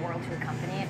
world to accompany it.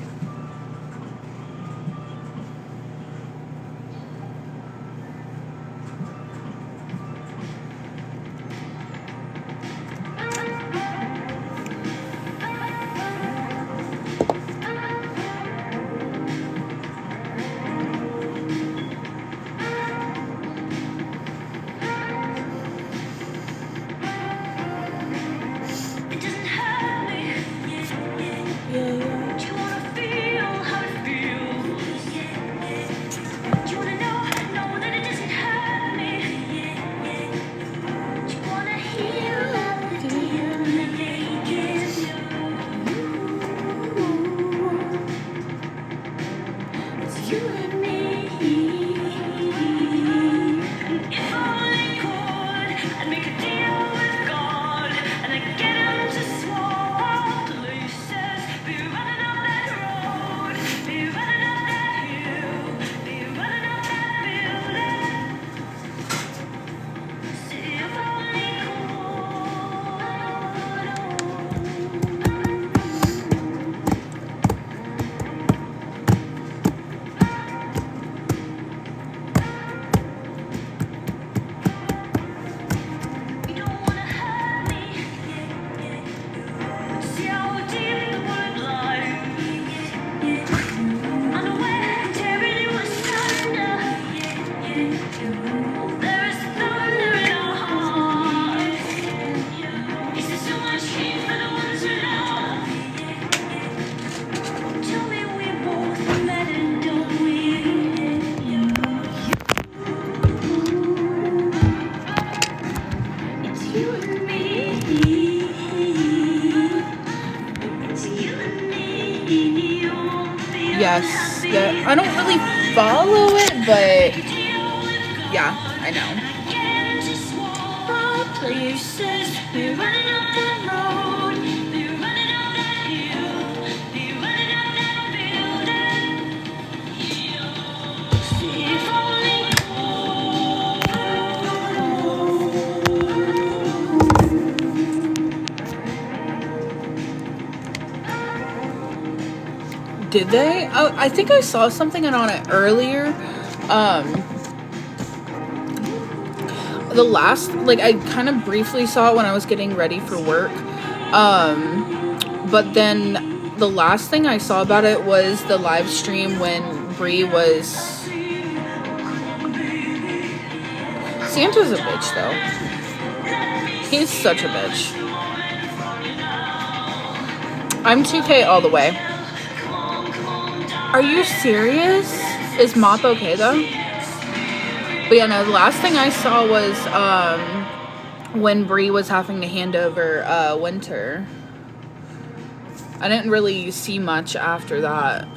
Yes, I don't really follow it, but yeah, I know. Did they? Oh, I think I saw something on it earlier. The last, like, I kind of briefly saw it when I was getting ready for work. But then the last thing I saw about it was the live stream when Brie was... Santa's a bitch, though. He's such a bitch. I'm 2K all the way. Are you serious? Is Mop okay, though? But yeah, no, the last thing I saw was when Brie was having to hand over Winter. I didn't really see much after that.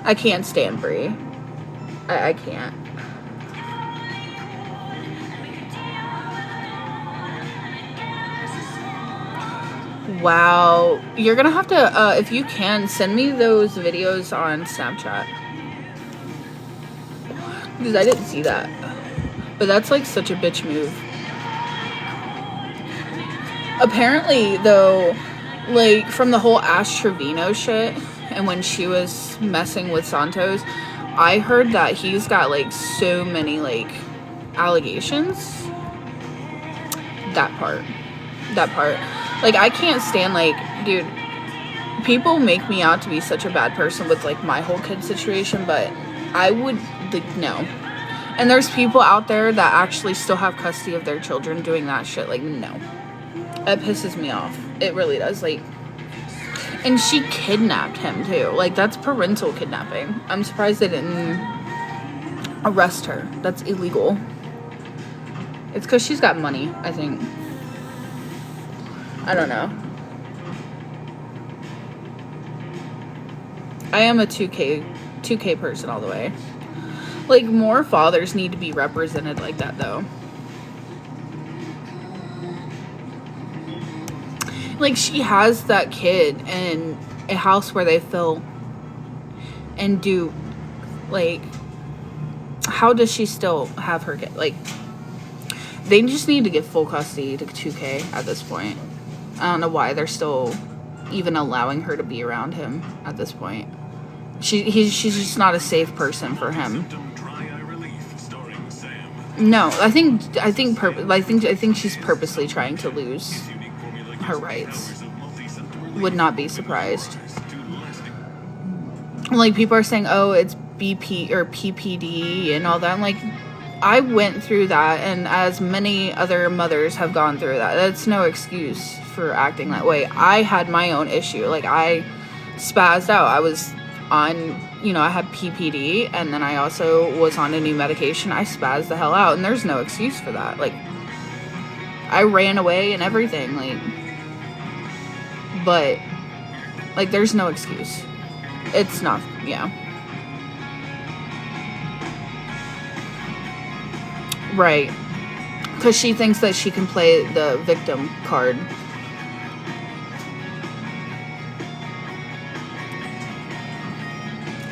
I can't stand Brie. I can't. Wow. You're gonna have to, if you can, send me those videos on Snapchat. Because I didn't see that. But that's like such a bitch move. Apparently, though, like, from the whole Ash Trevino shit, and when she was messing with Santos, I heard that he's got, like, so many, like, allegations. That part. Like, I can't stand, like, dude, people make me out to be such a bad person with, like, my whole kid situation, but I would, like, no. And there's people out there that actually still have custody of their children doing that shit. Like, no. That pisses me off. It really does. Like, and she kidnapped him, too. Like, that's parental kidnapping. I'm surprised they didn't arrest her. That's illegal. It's because she's got money, I think. I don't know. I am a 2K person all the way. Like, more fathers need to be represented like that, though. Like, she has that kid in a house where they film and do, like, how does she still have her kid? Like, they just need to give full custody to 2K at this point. I don't know why they're still even allowing her to be around him at this point. She's just not a safe person for him. No, I think she's purposely trying to lose her rights. Would not be surprised. Like, people are saying, oh, it's BP or PPD and all that. I'm like, I went through that, and as many other mothers have gone through that. That's no excuse for acting that way. I had my own issue. Like, I spazzed out. I was on, I had PPD, and then I also was on a new medication. I spazzed the hell out, and there's no excuse for that. Like, I ran away and everything, but, there's no excuse. It's not, Right. Because she thinks that she can play the victim card.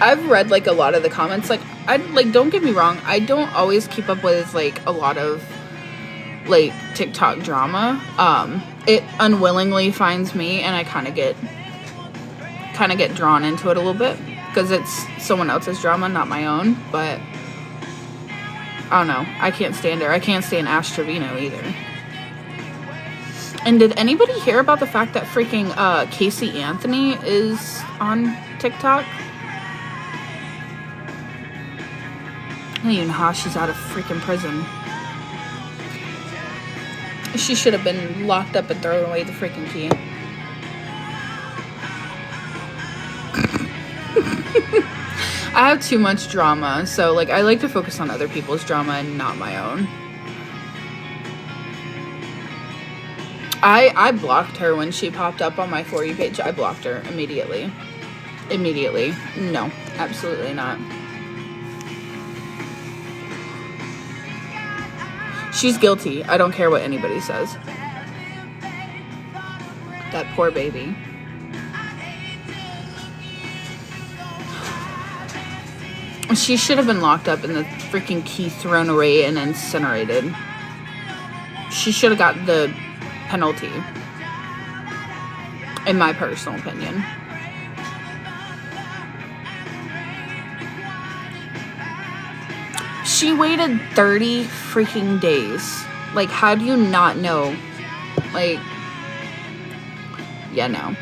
I've read, a lot of the comments. Don't get me wrong, I don't always keep up with, a lot of, TikTok drama. It unwillingly finds me, and I kind of get drawn into it a little bit, because it's someone else's drama, not my own, but I don't know. I can't stand her. I can't stand Ash Trevino either. And did anybody hear about the fact that freaking Casey Anthony is on TikTok? I don't even know how she's out of freaking prison. She should have been locked up and thrown away the freaking key. I have too much drama, so I like to focus on other people's drama and not my own. I blocked her when she popped up on my For You page. I blocked her immediately. No, absolutely not. She's guilty. I don't care what anybody says. That poor baby. She should have been locked up and the freaking key thrown away and incinerated. She should have got the penalty, in my personal opinion. She waited 30 freaking days. How do you not know? No.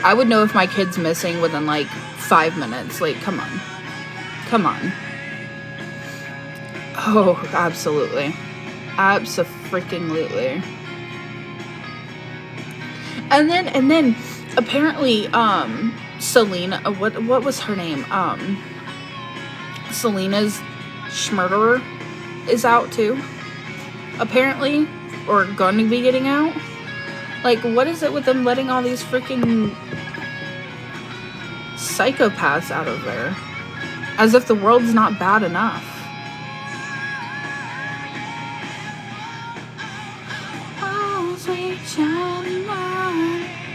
I would know if my kid's missing within 5 minutes. Come on. Oh, absolutely. Abso-freaking-lutely. And then apparently Selena, what was her name? Selena's Schmurderer is out too, apparently, or going to be getting out. What is it with them letting all these freaking psychopaths out of there? As if the world's not bad enough.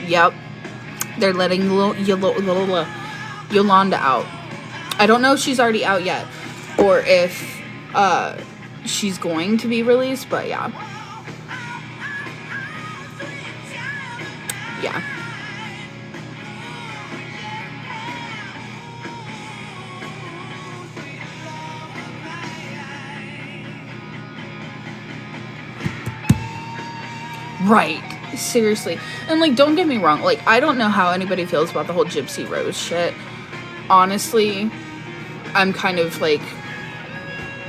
Yep. They're letting Yolanda out. I don't know if she's already out yet, or if she's going to be released, but yeah. Right. Seriously. And don't get me wrong, I don't know how anybody feels about the whole Gypsy Rose shit. Honestly, I'm kind of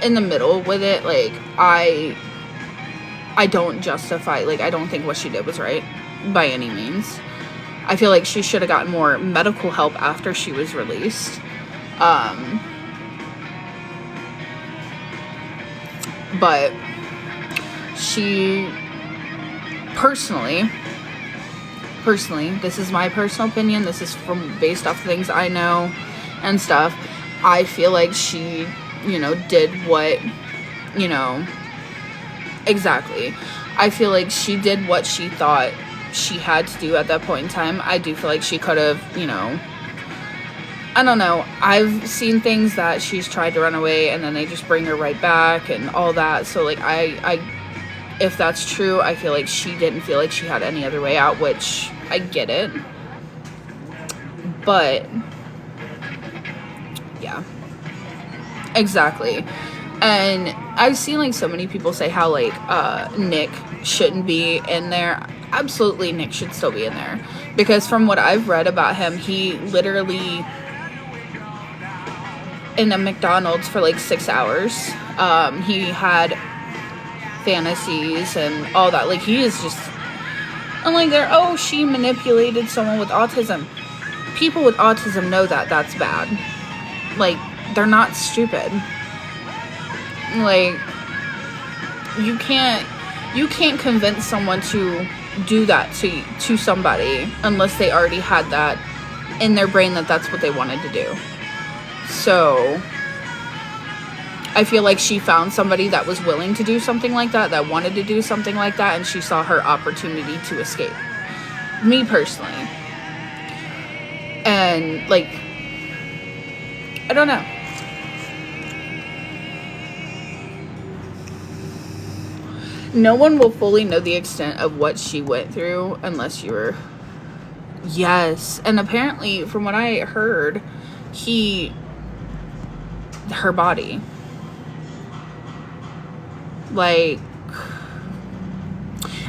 in the middle with it. I don't justify, I don't think what she did was right by any means. I feel like she should have gotten more medical help after she was released. But she personally, this is my personal opinion, this is based off things I know and stuff, I feel like she, did what, exactly. I feel like she did what she thought she had to do at that point in time. I do feel like she could have, I don't know. I've seen things that she's tried to run away and then they just bring her right back and all that. So, I if that's true, I feel like she didn't feel like she had any other way out, which I get it. But yeah, exactly. And I've seen like so many people say how like Nick shouldn't be in there. Absolutely, Nick should still be in there, because from what I've read about him, he literally in a McDonald's for like 6 hours. He had fantasies and all that. Like, he is just, I'm like, there, oh, she manipulated someone with autism. People with autism know that that's bad. Like, they're not stupid. Like, you can't convince someone to do that to somebody unless they already had that in their brain that that's what they wanted to do. So I feel like she found somebody that was willing to do something like that, that wanted to do something like that, and she saw her opportunity to escape. Me personally. And like, I don't know. No one will fully know the extent of what she went through unless you were... Yes. And apparently, from what I heard, her body. Like...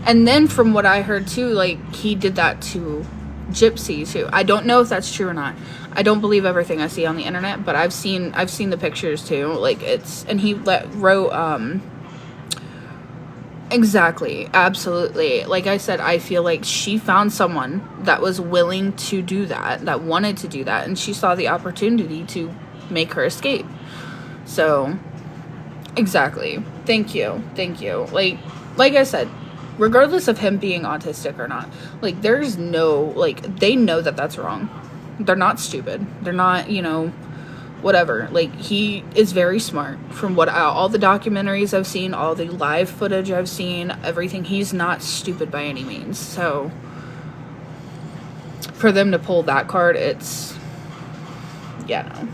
And then from what I heard too, like, he did that to Gypsy too. I don't know if that's true or not. I don't believe everything I see on the internet, but I've seen the pictures too. Like, it's... And he wrote... Exactly, absolutely. Like I said, I feel like she found someone that was willing to do that wanted to do that, and she saw the opportunity to make her escape. So, exactly. Thank you. Like I said, regardless of him being autistic or not, like, there's no, like, they know that that's wrong. They're not stupid. They're not, whatever. Like, he is very smart. From what all the documentaries I've seen, all the live footage I've seen, everything, he's not stupid by any means. So for them to pull that card, it's, yeah, no.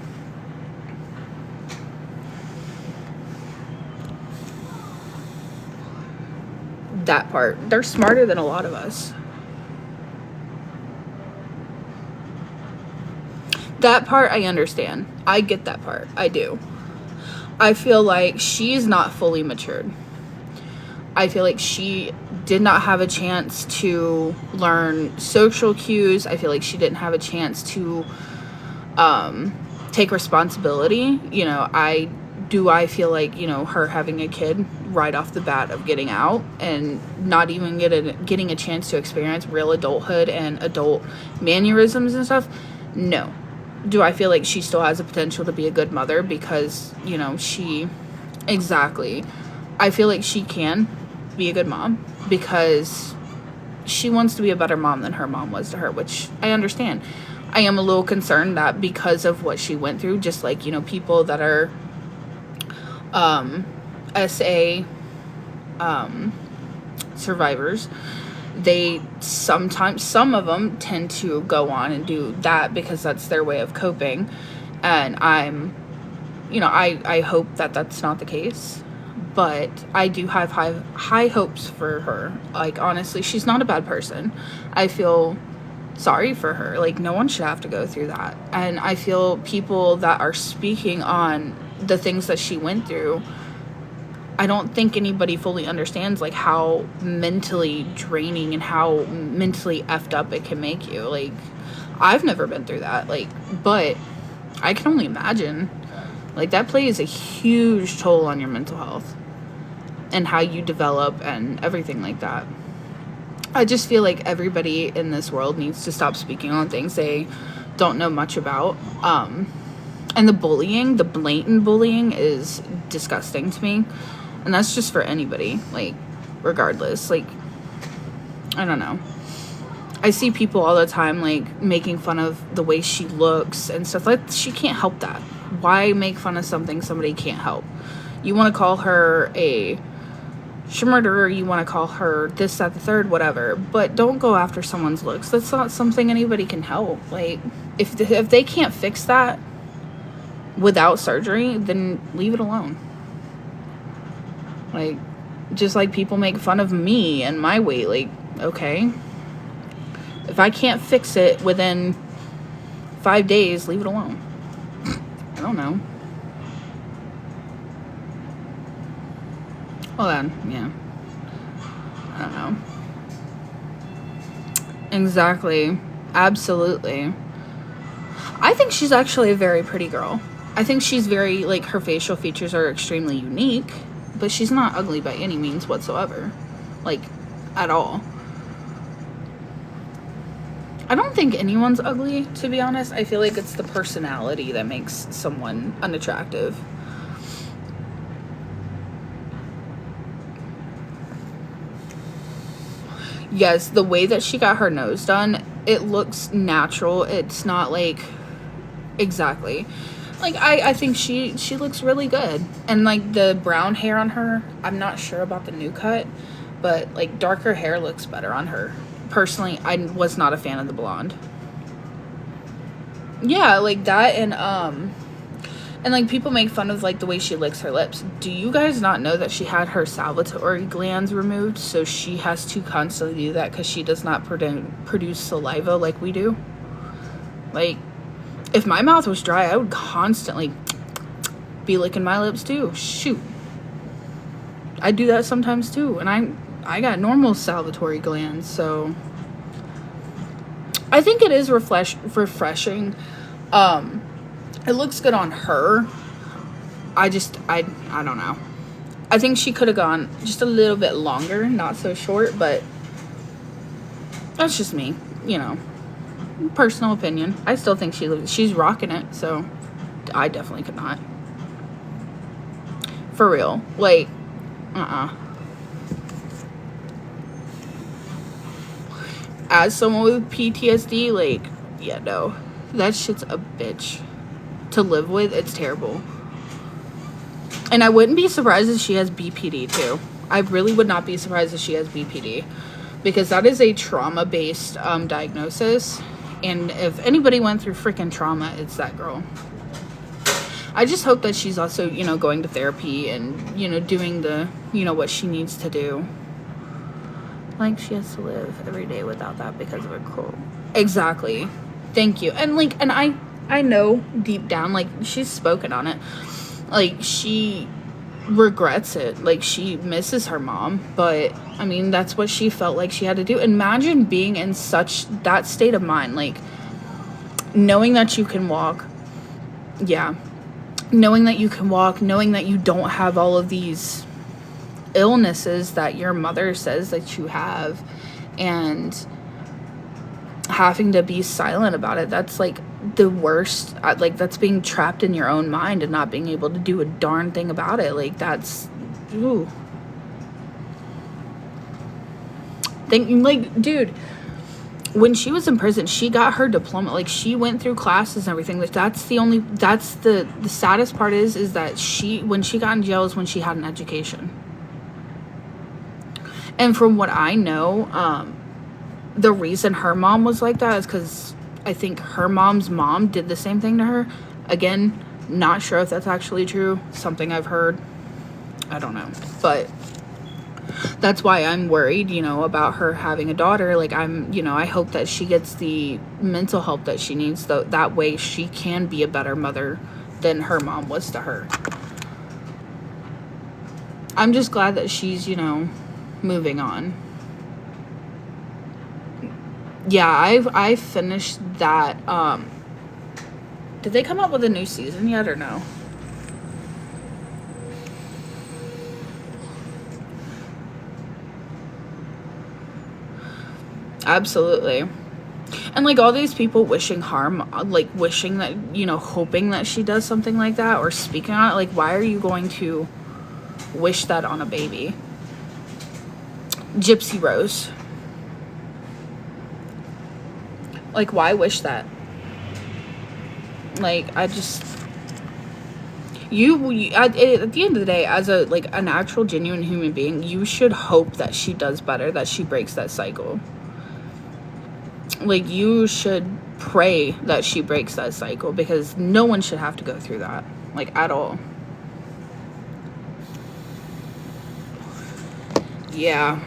That part, they're smarter than a lot of us. That part I understand. I get that part. I do. I feel like she's not fully matured. I feel like she did not have a chance to learn social cues. I feel like she didn't have a chance to take responsibility. I feel like, her having a kid right off the bat of getting out and not even getting a chance to experience real adulthood and adult mannerisms and stuff. No. Do I feel like she still has the potential to be a good mother because, exactly. I feel like she can be a good mom because she wants to be a better mom than her mom was to her, which I understand. I am a little concerned that because of what she went through, just like, people that are SA survivors, they sometimes, some of them tend to go on and do that because that's their way of coping. And I hope that that's not the case, but I do have high hopes for her. Like, honestly, she's not a bad person. I feel sorry for her. Like, no one should have to go through that. And I feel people that are speaking on the things that she went through, I don't think anybody fully understands, like, how mentally draining and how mentally effed up it can make you. Like, I've never been through that, like, but I can only imagine. Like, that plays a huge toll on your mental health and how you develop and everything like that. I just feel like everybody in this world needs to stop speaking on things they don't know much about. And the blatant bullying is disgusting to me. And that's just for anybody, like, regardless. Like, I don't know. I see people all the time, like, making fun of the way she looks and stuff. Like, she can't help that. Why make fun of something somebody can't help? You want to call her a murderer, you want to call her this, that, the third, whatever. But don't go after someone's looks. That's not something anybody can help. Like, if they can't fix that without surgery, then leave it alone. Like, Just like people make fun of me and my weight. Like, okay. If I can't fix it within 5 days, leave it alone. I don't know. Well then, yeah. I don't know. Exactly. Absolutely. I think she's actually a very pretty girl. I think she's very, like, her facial features are extremely unique, but she's not ugly by any means whatsoever. Like, at all. I don't think anyone's ugly, to be honest. I feel like it's the personality that makes someone unattractive. Yes, the way that she got her nose done, it looks natural. It's not like... Exactly. Like, I think she looks really good. And, like, the brown hair on her, I'm not sure about the new cut, but, like, darker hair looks better on her. Personally, I was not a fan of the blonde. Yeah, like that, and like, people make fun of, like, the way she licks her lips. Do you guys not know that she had her salivary glands removed, so she has to constantly do that because she does not produce saliva like we do? Like, if my mouth was dry, I would constantly be licking my lips too. Shoot. I do that sometimes too, and I got normal salivary glands, so I think it is refreshing. It looks good on her. I don't know. I think she could have gone just a little bit longer, not so short, but that's just me, you know. Personal opinion. I still think she's rocking it, so I definitely could not. For real. Like, As someone with PTSD, like, yeah, no. That shit's a bitch to live with. It's terrible. And I wouldn't be surprised if she has BPD too. I really would not be surprised if she has BPD, because that is a trauma-based diagnosis. And if anybody went through freaking trauma, it's that girl. I just hope that she's also, you know, going to therapy and, you know, doing the, you know, what she needs to do. Like, she has to live every day without that because of a cold. Exactly. Thank you. And, like, and I know deep down, like, she's spoken on it. Like, she regrets it. Like, she misses her mom. But, I mean, that's what she felt like she had to do. Imagine being in that state of mind. Like, knowing that you can walk. Yeah. Knowing that you can walk. Knowing that you don't have all of these illnesses that your mother says that you have, and having to be silent about it. That's like the worst. Like, that's being trapped in your own mind and not being able to do a darn thing about it. Like, that's, ooh. Like, dude, when she was in prison, she got her diploma. Like, she went through classes and everything. Like, that's the saddest part is that when she got in jail is when she had an education. And from what I know, the reason her mom was like that is because I think her mom's mom did the same thing to her. Again, not sure if that's actually true. Something I've heard. I don't know. But that's why I'm worried, you know, about her having a daughter. Like, I hope that she gets the mental help that she needs. That way she can be a better mother than her mom was to her. I'm just glad that she's, you know, moving on. Yeah, I finished that. Did they come up with a new season yet or no? Absolutely. And, like, all these people wishing harm, like, wishing that, you know, hoping that she does something like that or speaking on it. Like, why are you going to wish that on a baby? Gypsy Rose. Like, why wish that? Like, I just... You at the end of the day, as an actual genuine human being, you should hope that she does better, that she breaks that cycle. Like, you should pray that she breaks that cycle, because no one should have to go through that, like, at all. Yeah.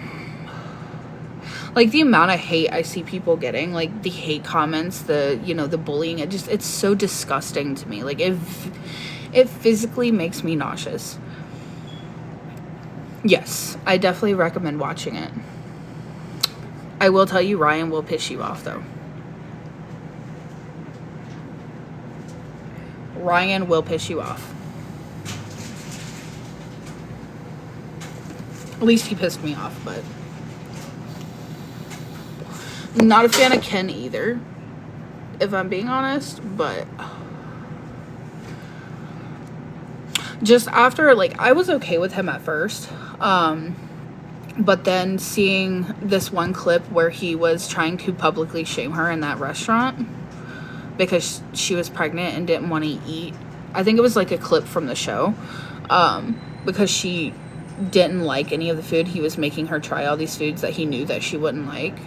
Like, the amount of hate I see people getting, like, the hate comments, the, you know, the bullying, it's so disgusting to me. Like, it physically makes me nauseous. Yes, I definitely recommend watching it. I will tell you, Ryan will piss you off, though. Ryan will piss you off. At least he pissed me off, but... Not a fan of Ken either, if I'm being honest, but... Just after, like, I was okay with him at first, but then seeing this one clip where he was trying to publicly shame her in that restaurant because she was pregnant and didn't want to eat. I think it was like a clip from the show, because she didn't like any of the food. He was making her try all these foods that he knew that she wouldn't like.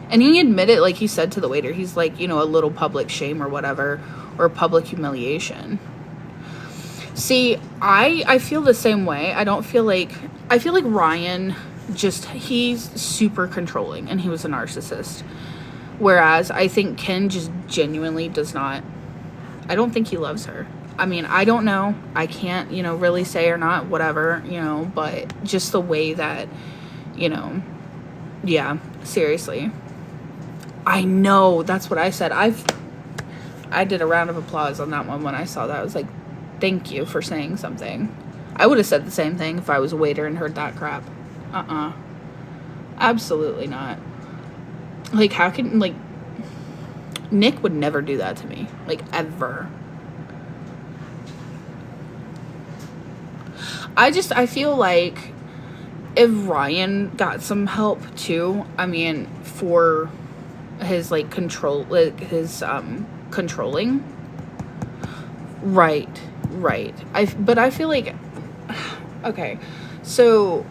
And he admitted, like he said to the waiter, he's like, you know, a little public shame or whatever, or public humiliation. See, I feel the same way. I feel like Ryan he's super controlling and he was a narcissist. Whereas I think Ken just genuinely does not, I don't think he loves her. I mean, I don't know. I can't, you know, really say or not, whatever, you know, but just the way that, you know, yeah, seriously. I know, that's what I said. I did a round of applause on that one when I saw that. I was like, thank you for saying something. I would have said the same thing if I was a waiter and heard that crap. Absolutely not. Like, how can, like, Nick would never do that to me. Like, ever. I feel like if Ryan got some help too, I mean, for his, like, controlling. Right. But I feel like, okay, so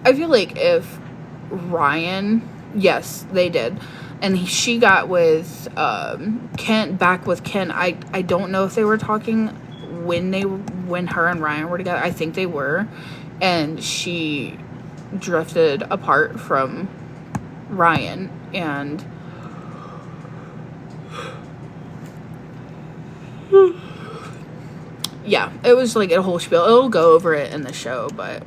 I feel like if Ryan, yes, they did, and she got with Ken, back with Ken. I don't know if they were talking when her and Ryan were together. I think they were, and she drifted apart from Ryan, and yeah, it was like a whole spiel. It'll go over it in the show, but...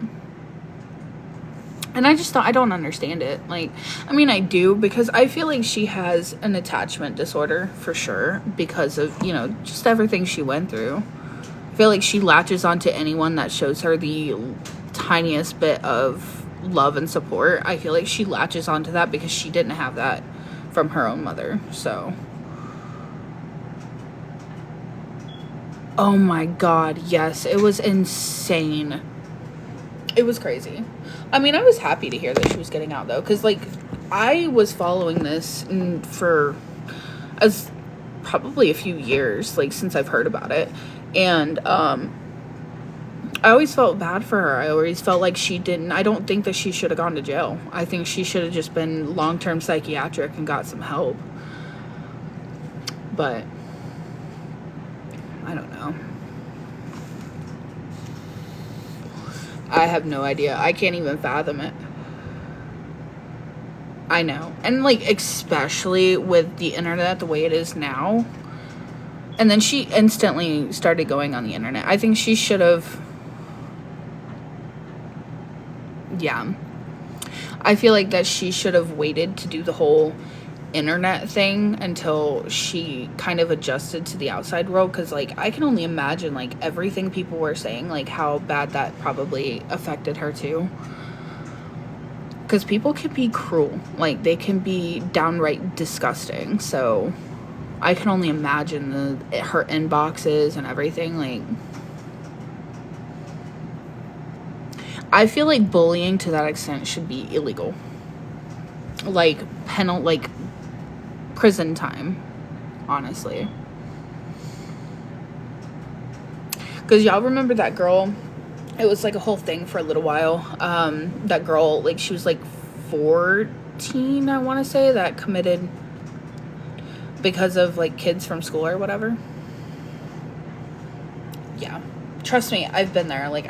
And I just thought, I don't understand it. Like, I mean, I do, because I feel like she has an attachment disorder, for sure, because of, you know, just everything she went through. I feel like she latches onto anyone that shows her the tiniest bit of love and support. I feel like she latches onto that because she didn't have that from her own mother, so... Oh my god, yes, it was insane. It was crazy. I mean, I was happy to hear that she was getting out, though, because, like, I was following this for as probably a few years, like, since I've heard about it, and I always felt bad for her. I always felt like I don't think that she should have gone to jail. I think she should have just been long-term psychiatric and got some help, but I don't know. I have no idea. I can't even fathom it. I know. And, like, especially with the internet the way it is now. And then she instantly started going on the internet. I think she should have... Yeah. I feel like that she should have waited to do the whole internet thing until she kind of adjusted to the outside world, because, like, I can only imagine, like, everything people were saying, like, how bad that probably affected her too, because people can be cruel, like, they can be downright disgusting. So I can only imagine her inboxes and everything. Like, I feel like bullying to that extent should be illegal, like prison time, honestly. Because y'all remember that girl? It was like a whole thing for a little while. That girl, like, she was like 14, I want to say, that committed because of, like, kids from school or whatever. Yeah, trust me, I've been there. Like,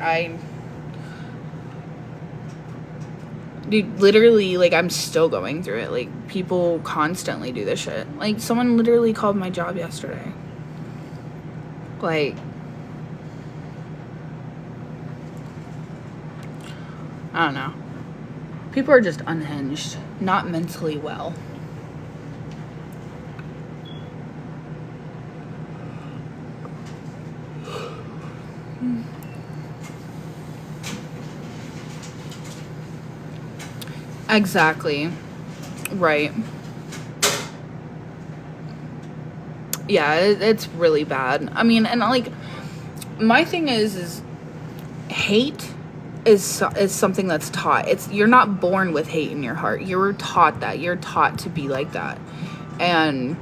Dude, literally, like, I'm still going through it. Like, people constantly do this shit. Like, someone literally called my job yesterday. Like, I don't know. People are just unhinged, not mentally well. Exactly. Right. Yeah, it's really bad. I mean, and like, my thing is hate is something that's taught. You're not born with hate in your heart. You're taught that. You're taught to be like that. And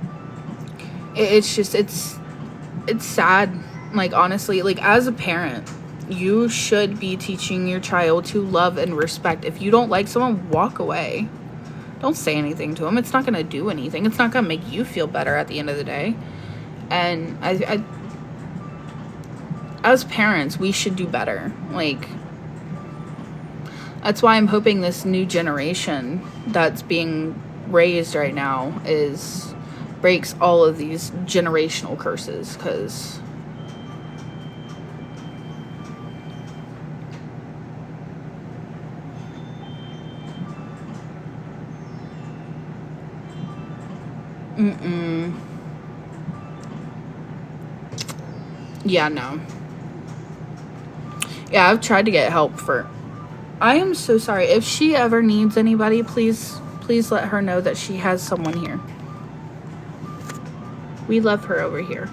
it's just, it's sad. Like, honestly, like, as a parent, you should be teaching your child to love and respect. If you don't like someone, walk away. Don't say anything to them. It's not going to do anything. It's not going to make you feel better at the end of the day. And I as parents, we should do better. Like, that's why I'm hoping this new generation that's being raised right now breaks all of these generational curses, because yeah, no. Yeah, I've tried to get help for... I am so sorry. If she ever needs anybody, please let her know that she has someone here. We love her over here.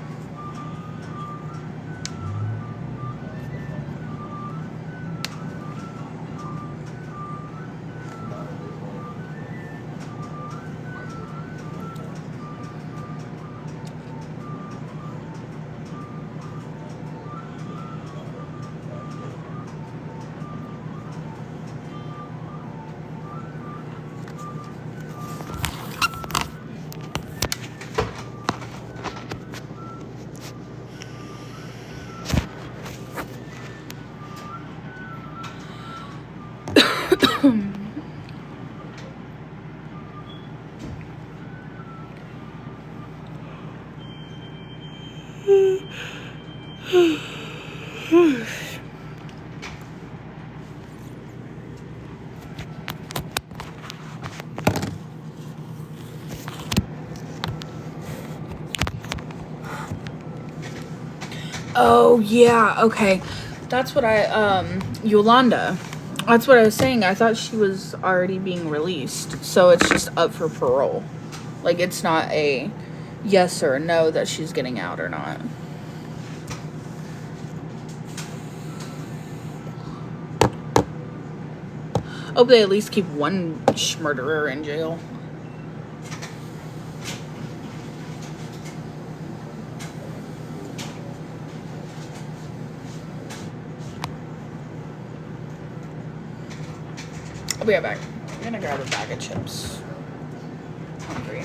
Oh, yeah, okay. That's what Yolanda. That's what I was saying. I thought she was already being released. So it's just up for parole. Like, it's not a yes or a no that she's getting out or not. Hope they at least keep one murderer in jail. I'll be right back. I'm gonna grab a bag of chips. Hungry.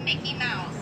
Mickey Mouse.